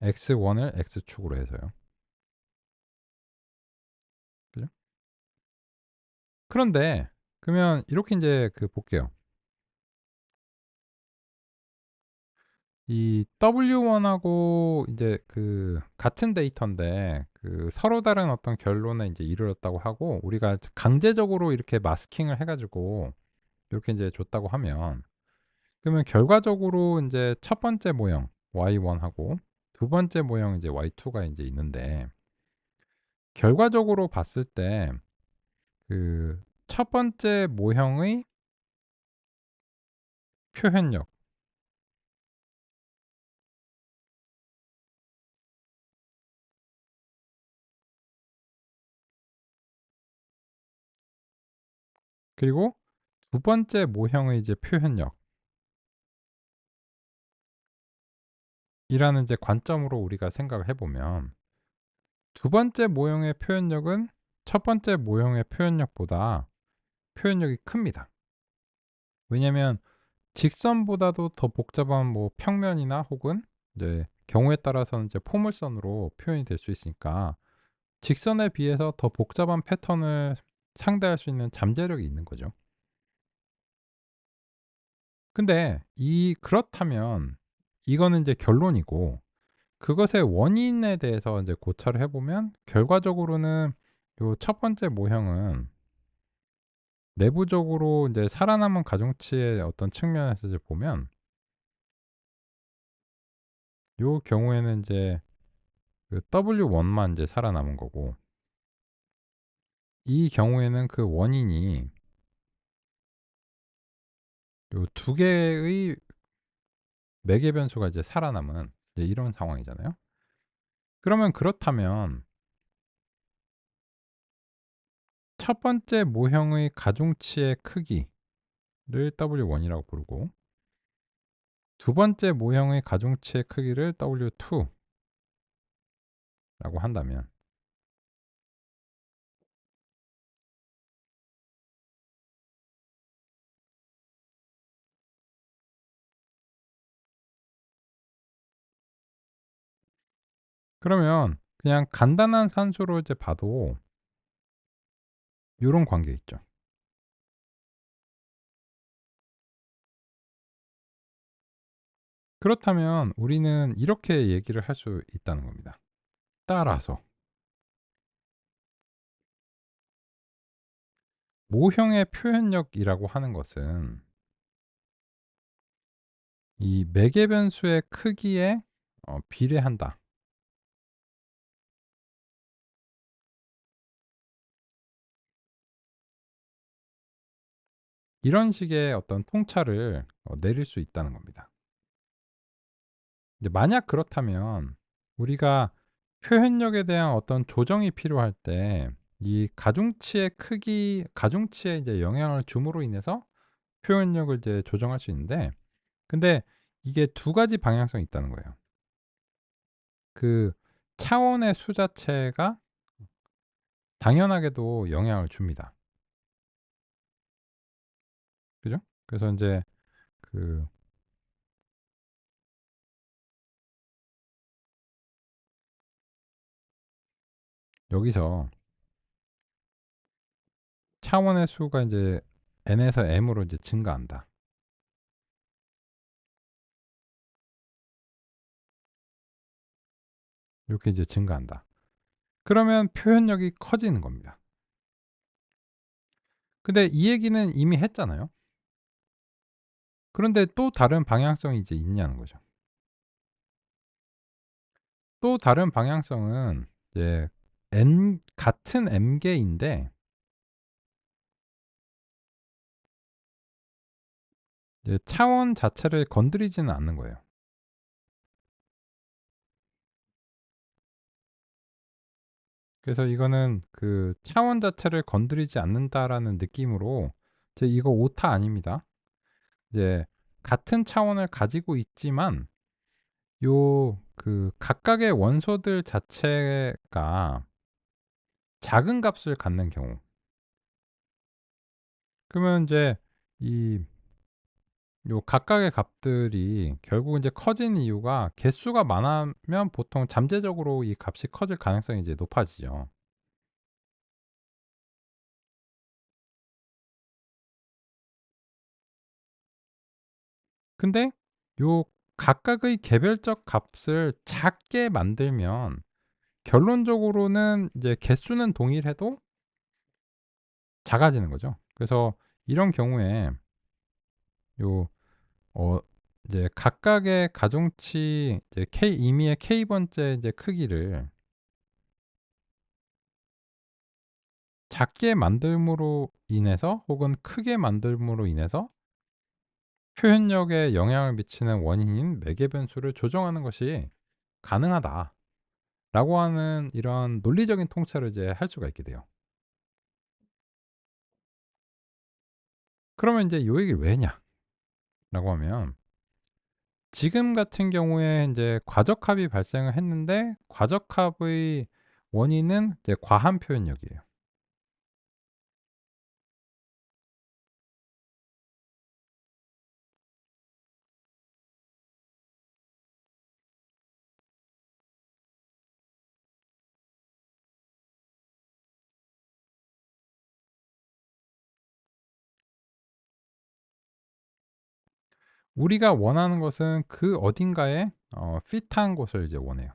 x1을 x축으로 해서요. 그죠? 그런데 그러면 이렇게 인제 볼게요. 이 W1하고 인제 같은 데이터인데 서로 다른 어떤 결론에 인제 이르렀다고 하고 우리가 강제적으로 이렇게 마스킹을 해 가지고 요렇게 인제 줬다고 하면, 그러면 결과적으로 인제 첫 번째 모형 Y1하고 두 번째 모형 이제 Y2가 인제 있는데, 결과적으로 봤을 때 첫 번째 모형의 표현력, 그리고 두 번째 모형의 이제 표현력이라는 이제 관점으로 우리가 생각을 해 보면 두 번째 모형의 표현력은 첫 번째 모형의 표현력보다 표현력이 큽니다. 왜냐하면 직선보다도 더 복잡한 평면이나 혹은 이제 경우에 따라서는 이제 포물선으로 표현이 될 수 있으니까 직선에 비해서 더 복잡한 패턴을 상대할 수 있는 잠재력이 있는 거죠. 근데 그렇다면 이거는 이제 결론이고, 그것의 원인에 대해서 이제 고찰을 해 보면 결과적으로는 요 첫 번째 모형은 내부적으로 인제 살아남은 가중치의 어떤 측면에서 이제 보면 요 경우에는 인제 W1만 인제 살아남은 거고, 이 경우에는 그 원인이 요 두 개의 매개 변수가 이제 살아남은 이제 이런 상황이잖아요. 그러면 그렇다면 첫 번째 모형의 가중치의 크기를 W1이라고 부르고 두 번째 모형의 가중치의 크기를 W2 라고 한다면, 그러면 그냥 간단한 산수로 이제 봐도 요런 관계 있죠. 그렇다면 우리는 이렇게 얘기를 할 수 있다는 겁니다. 따라서 모형의 표현력이라고 하는 것은 이 매개 변수의 크기에 비례한다. 이런 식의 어떤 통찰을 내릴 수 있다는 겁니다. 이제 만약 그렇다면 우리가 표현력에 대한 어떤 조정이 필요할 때 이 가중치의 크기, 가중치에 이제 영향을 줌으로 인해서 표현력을 이제 조정할 수 있는데, 근데 이게 두 가지 방향성이 있다는 거예요. 그 차원의 수 자체가 당연하게도 영향을 줍니다. 그죠? 그래서 인제 그 여기서 차원의 수가 인제 n에서 m으로 이제 증가한다. 요렇게 이제 증가한다. 그러면 표현력이 커지는 겁니다. 근데 이 얘기는 이미 했잖아요. 그런데 또 다른 방향성이 이제 있냐는 거죠. 또 다른 방향성은 이제 n 같은 m 개인데 이제 차원 자체를 건드리지는 않는 거예요. 그래서 이거는 그 '차원 자체를 건드리지 않는다.'라는 느낌으로, 이제 이거 오타 아닙니다. 이제 같은 차원을 가지고 있지만 요 그 각각의 원소들 자체가 작은 값을 갖는 경우, 그러면 인제 이 요 각각의 값들이 결국 인제 커지는 이유가 개수가 많으면 보통 잠재적으로 이 값이 커질 가능성이 이제 높아지죠. 근데 요 각각의 개별적 값을 작게 만들면 결론적으로는 이제 개수는 동일해도 작아지는 거죠. 그래서 이런 경우에 요 어 이제 각각의 가중치 이제 k 임의의 k 번째 이제 크기를 작게 만듦으로 인해서 혹은 크게 만듦으로 인해서 표현력에 영향을 미치는 원인인 매개 변수를 조정하는 것이 가능하다라고 하는 이런 논리적인 통찰을 이제 할 수가 있게 돼요. 그러면 인제 요 얘기를 왜 했냐라고 하면, 지금 같은 경우에 인제 과적합이 발생을 했는데 과적합의 원인은 이제 과한 표현력이에요. 우리가 원하는 것은 그 어딘가에 핏한 곳을 이제 원해요.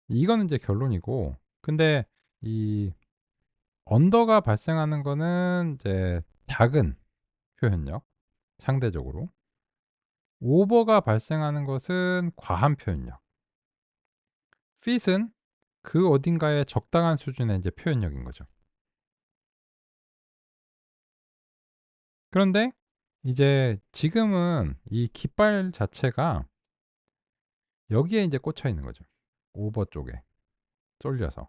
이거는 이제 결론이고, 근데 이 언더가 발생하는 거는 이제 작은 표현력, 상대적으로. 오버가 발생하는 것은 과한 표현력. 핏은 그 어딘가에 적당한 수준의 이제 표현력인 거죠. 그런데 이제 지금은 이 깃발 자체가 여기에 인제 꽂혀 있는 거죠. 오버 쪽에 쏠려서.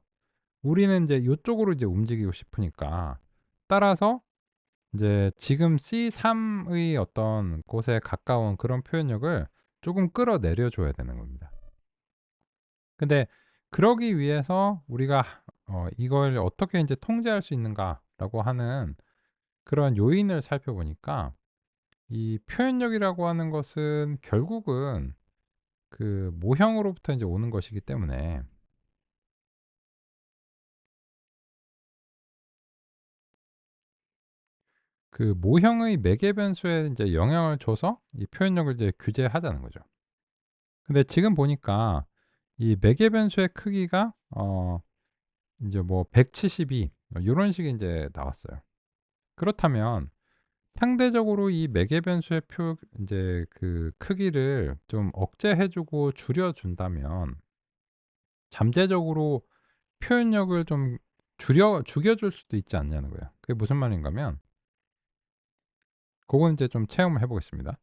우리는 인제 요쪽으로 이제 움직이고 싶으니까, 따라서 인제 지금 C3의 어떤 곳에 가까운 그런 표현력을 쪼금 끌어내려 줘야 되는 겁니다. 근데 그러기 위해서 우리가 이걸 어떻게 인제 통제할 수 있는가라고 하는 그런 요인을 살펴보니까 이 표현력이라고 하는 것은 결국은 그 모형으로부터 인제 오는 것이기 때문에 그 모형의 매개 변수에 인제 영향을 줘서 이 표현력을 이제 규제하자는 거죠. 근데 지금 보니까 이 매개 변수의 크기가 인제 뭐 172 요런 식의 인제 나왔어요. 그렇다면 상대적으로 이 매개 변수의 인제 그 크기를 좀 억제해 주고 줄여 준다면 잠재적으로 표현력을 좀 죽여 줄 수도 있지 않냐는 거예요. 그게 무슨 말인가면 고건 인제 좀 체험을 해 보겠습니다.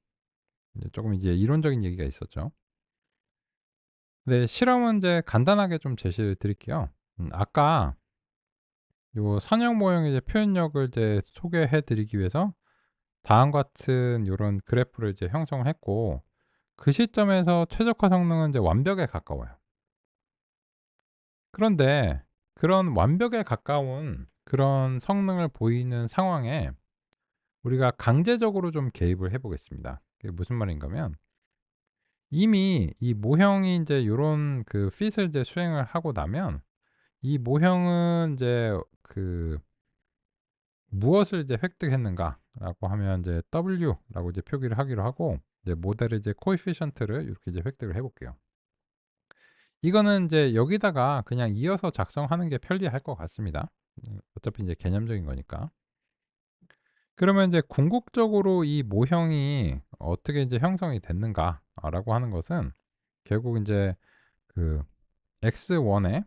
이제 쪼금 이제 이론적인 얘기가 있었죠. 네, 실험은 인제 간단하게 좀 제시를 드릴게요. 아까 요 선형 모형의 이제 표현력을 이제 소개해 드리기 위해서 다음과 같은 요런 그래프를 이제 형성을 했고 그 시점에서 최적화 성능은 이제 완벽에 가까워요. 그런데 그런 완벽에 가까운 그런 성능을 보이는 상황에 우리가 강제적으로 좀 개입을 해 보겠습니다. 그게 무슨 말인가면 이미 이 모형이 인제 요런 그 핏을 이제 수행을 하고 나면 이 모형은 인제 그 무엇을 이제 획득했는가라고 하면 이제 W라고 이제 표기를 하기로 하고 이제 모델의 이제 코에피션트를 이렇게 이제 획득을 해 볼게요. 이거는 인제 여기다가 그냥 이어서 작성하는 게 편리할 것 같습니다. 어차피 인제 개념적인 거니까. 그러면 인제 궁극적으로 이 모형이 어떻게 인제 형성이 됐는가라고 하는 것은 결국 인제 그 x1에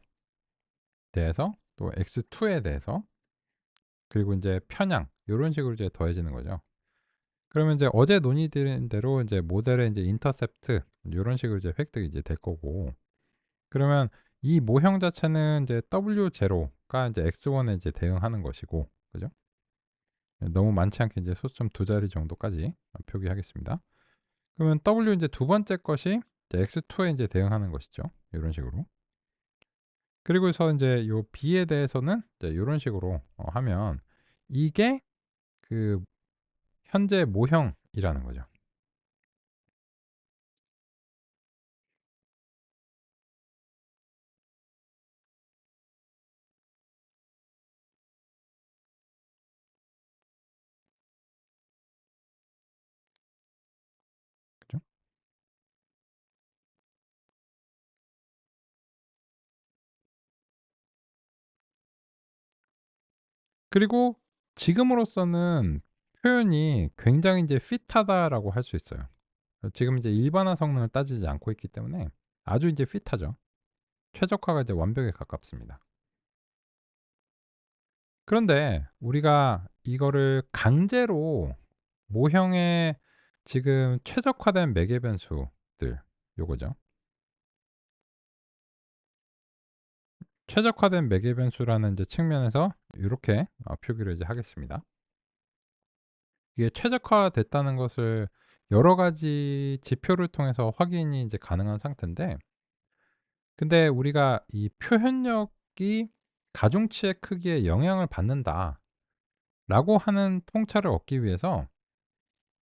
대해서 또 x2에 대해서 그리고 인제 편향 요런 식으로 이제 더해지는 거죠. 그러면 이제 어제 논의드린 대로 인제 모델의 인제 인터셉트 요런 식으로 이제 획득이 이제 될 거고 그러면 이 모형 자체는 인제 W0가 인제 X1에 이제 대응하는 것이고 그죠? 너무 많지 않게 인제 소수점 두 자리 정도까지 표기하겠습니다. 그러면 W 인제 두 번째 것이 이제 X2에 인제 대응하는 것이죠. 요런 식으로. 그리고서 인제 요 B에 대해서는 이제 요런 식으로 하면 이게 그 현재 모형이라는 거죠. 그죠? 그리고 지금으로서는 표현이 굉장히 이제 핏하다라고 할 수 있어요. 지금 이제 일반화 성능을 따지지 않고 있기 때문에 아주 이제 핏하죠. 최적화가 이제 완벽에 가깝습니다. 그런데 우리가 이거를 강제로 모형의 지금 최적화된 매개 변수들 요거죠. 최적화된 매개 변수라는 이제 측면에서 요렇게 표기를 이제 하겠습니다. 이게 최적화됐다는 것을 여러 가지 지표를 통해서 확인이 이제 가능한 상태인데 근데 우리가 이 표현력이 가중치의 크기에 영향을 받는다라고 하는 통찰을 얻기 위해서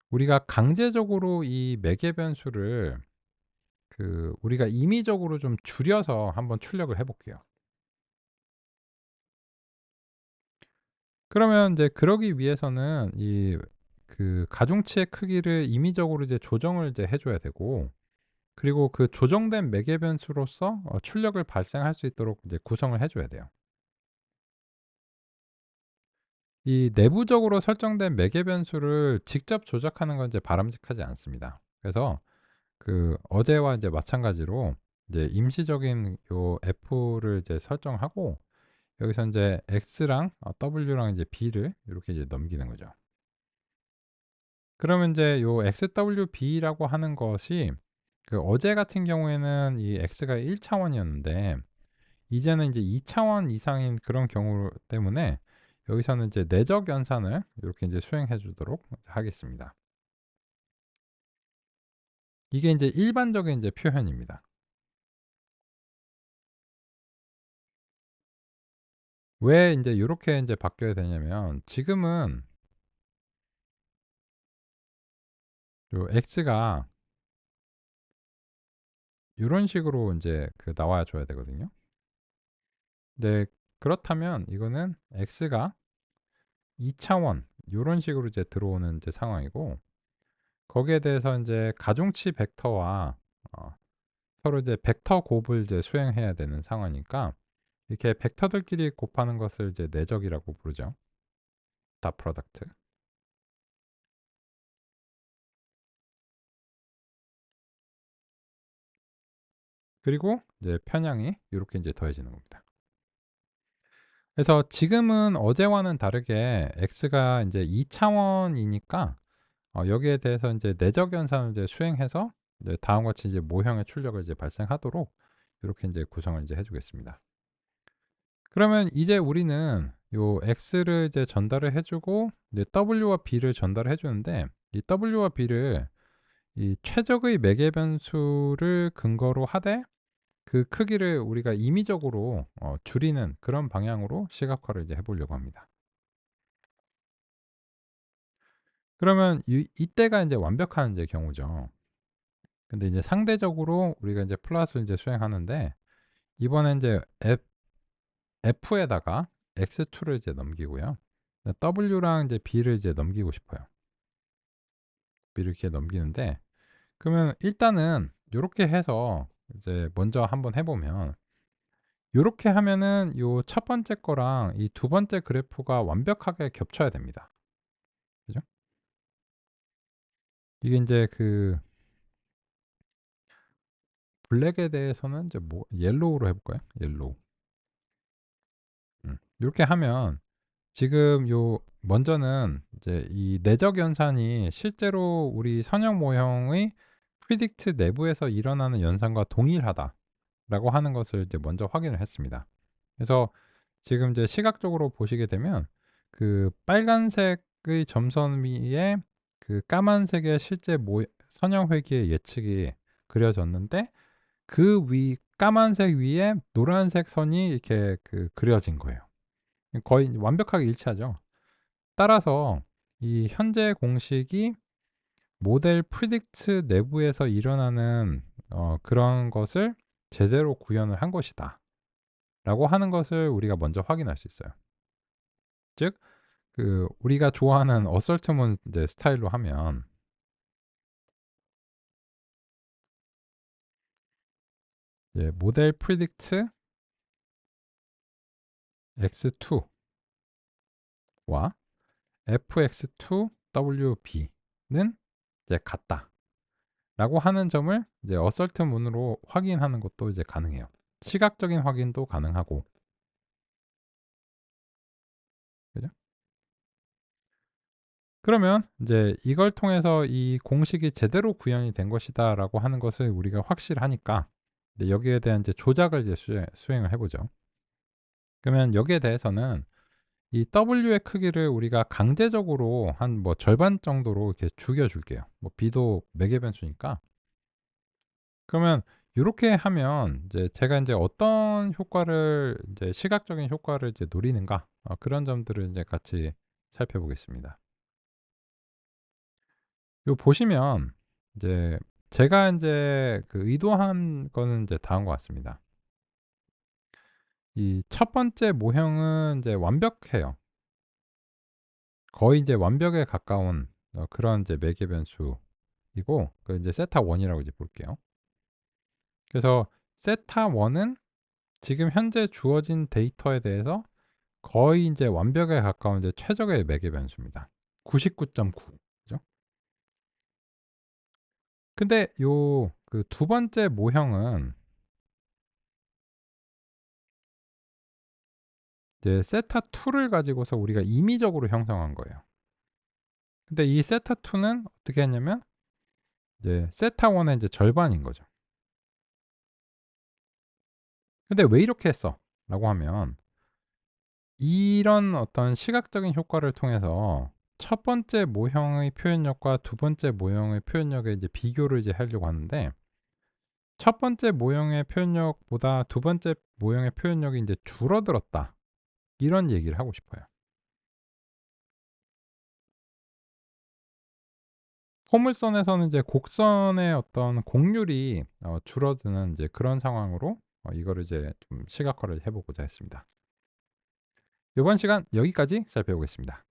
우리가 강제적으로 이 매개 변수를 그 우리가 임의적으로 좀 줄여서 한번 출력을 해 볼게요. 그러면 인제 그러기 위해서는 이 그 가중치의 크기를 임의적으로 이제 조정을 이제 해 줘야 되고 그리고 그 조정된 매개 변수로서 출력을 발생할 수 있도록 이제 구성을 해 줘야 돼요. 이 내부적으로 설정된 매개 변수를 직접 조작하는 건 이제 바람직하지 않습니다. 그래서 그 어제와 이제 마찬가지로 이제 임시적인 요 F를 이제 설정하고 여기서 인제 X랑 W랑 이제 B를 요렇게 이제 넘기는 거죠. 그러면 인제 요 XWB라고 하는 것이 그 어제 같은 경우에는 이 X가 1 차원이었는데 이제는 인제 2 차원 이상인 그런 경우 때문에 여기서는 이제 내적 연산을 이렇게 이제 수행해 주도록 하겠습니다. 이게 이제 일반적인 이제 표현입니다. 왜 인제 요렇게 인제 바뀌어야 되냐면 지금은 요 x가 요런 식으로 인제 그 나와 줘야 되거든요. 네. 그렇다면 이거는 x가 2 차원 요런 식으로 이제 들어오는 이제 상황이고, 거기에 대해서 인제 가중치 벡터와 어 서로 이제 벡터 곱을 이제 수행해야 되는 상황이니까 이렇게 벡터들끼리 곱하는 것을 이제 내적이라고 부르죠. 닷 프로덕트. 그리고 이제 편향이 요렇게 인제 더해지는 겁니다. 그래서 지금은 어제와는 다르게 x가 인제 2 차원이니까 여기에 대해서 인제 내적 연산을 이제 수행해서 이제 다음과 같이 이제 모형의 출력을 이제 발생하도록 요렇게 인제 구성을 이제 해 주겠습니다. 그러면 이제 우리는 요 x를 이제 전달을 해 주고 이제 w와 b를 전달을 해 주는데, 이 w와 b를 이 최적의 매개 변수를 근거로 하되 그 크기를 우리가 임의적으로 줄이는 그런 방향으로 시각화를 이제 해 보려고 합니다. 그러면 이때가 인제 완벽한 인제 경우죠. 근데 이제 상대적으로 우리가 인제 플러스를 인제 수행하는데, 이번에 인제 F에다가 x2를 이제 넘기고요. W랑 이제 B를 이제 넘기고 싶어요. B를 이렇게 넘기는데, 그러면 일단은 요렇게 해서 이제 먼저 한번 해 보면, 요렇게 하면은 요 첫 번째 거랑 이 두 번째 그래프가 완벽하게 겹쳐야 됩니다. 그죠? 이게 인제 그 블랙에 대해서는 이제 뭐 옐로우로 해 볼까요? 옐로우. 요렇게 하면 지금 요 먼저는 이제 이 내적 연산이 실제로 우리 선형 모형의 프리딕트 내부에서 일어나는 연산과 동일하다라고 하는 것을 이제 먼저 확인을 했습니다. 그래서 지금 이제 시각적으로 보시게 되면 그 빨간색의 점선 위에 그 까만색의 실제 선형 회귀의 예측이 그려졌는데, 그 위 까만색 위에 노란색 선이 이렇게 그 그려진 거예요. 거의 완벽하게 일치하죠. 따라서 이 현재 공식이 모델 프리딕트 내부에서 일어나는 그런 것을 제대로 구현을 한 것이다라고 하는 것을 우리가 먼저 확인할 수 있어요. 즉 그 우리가 좋아하는 어설트문 이제 스타일로 하면, 이제 모델 프리딕트 x2와 fx2wb는 이제 같다라고 하는 점을 이제 어설트문으로 확인하는 것도 이제 가능해요. 시각적인 확인도 가능하고. 그죠? 그러면 이제 이걸 통해서 '이 공식이 제대로 구현이 된 것이다.'라고 하는 것을 우리가 확실하니까 이제 여기에 대한 이제 조작을 이제 수행을 해 보죠. 그러면 여기에 대해서는 이 W의 크기를 우리가 강제적으로 한 뭐 절반 정도로 이렇게 죽여 줄게요. 뭐 B도 매개 변수니까. 그러면 요렇게 하면 이제 제가 인제 어떤 효과를 인제 시각적인 효과를 이제 노리는가, 그런 점들을 인제 같이 살펴보겠습니다. 요 보시면 이제 제가 인제 그 의도한 거는 이제 다음과 같습니다. 이 첫 번째 모형은 인제 완벽해요. 거의 인제 완벽에 가까운 그런 이제 매개 변수이고, 그 인제 세타 1 이라고 이제 볼게요. 그래서 세타 1은 지금 현재 주어진 데이터에 대해서 거의 인제 완벽에 가까운 이제 최적의 매개 변수입니다. 99.9. 그죠? 근데 요 그 두 번째 모형은 이제 세타 2를 가지고서 우리가 임의적으로 형성한 거예요. 근데 이 세타 2는 어떻게 했냐면 이제 세타 1의 이제 절반인 거죠. 근데 "왜 이렇게 했어?"라고 하면, 이런 어떤 시각적인 효과를 통해서 첫 번째 모형의 표현력과 두 번째 모형의 표현력의 이제 비교를 이제 하려고 하는데, 첫 번째 모형의 표현력보다 두 번째 모형의 표현력이 인제 줄어들었다, 이런 얘기를 하고 싶어요. 포물선에서는 이제 곡선의 어떤 곡률이 줄어드는 이제 그런 상황으로 이거를 이제 좀 시각화를 해 보고자 했습니다. 요번 시간 여기까지 살펴보겠습니다.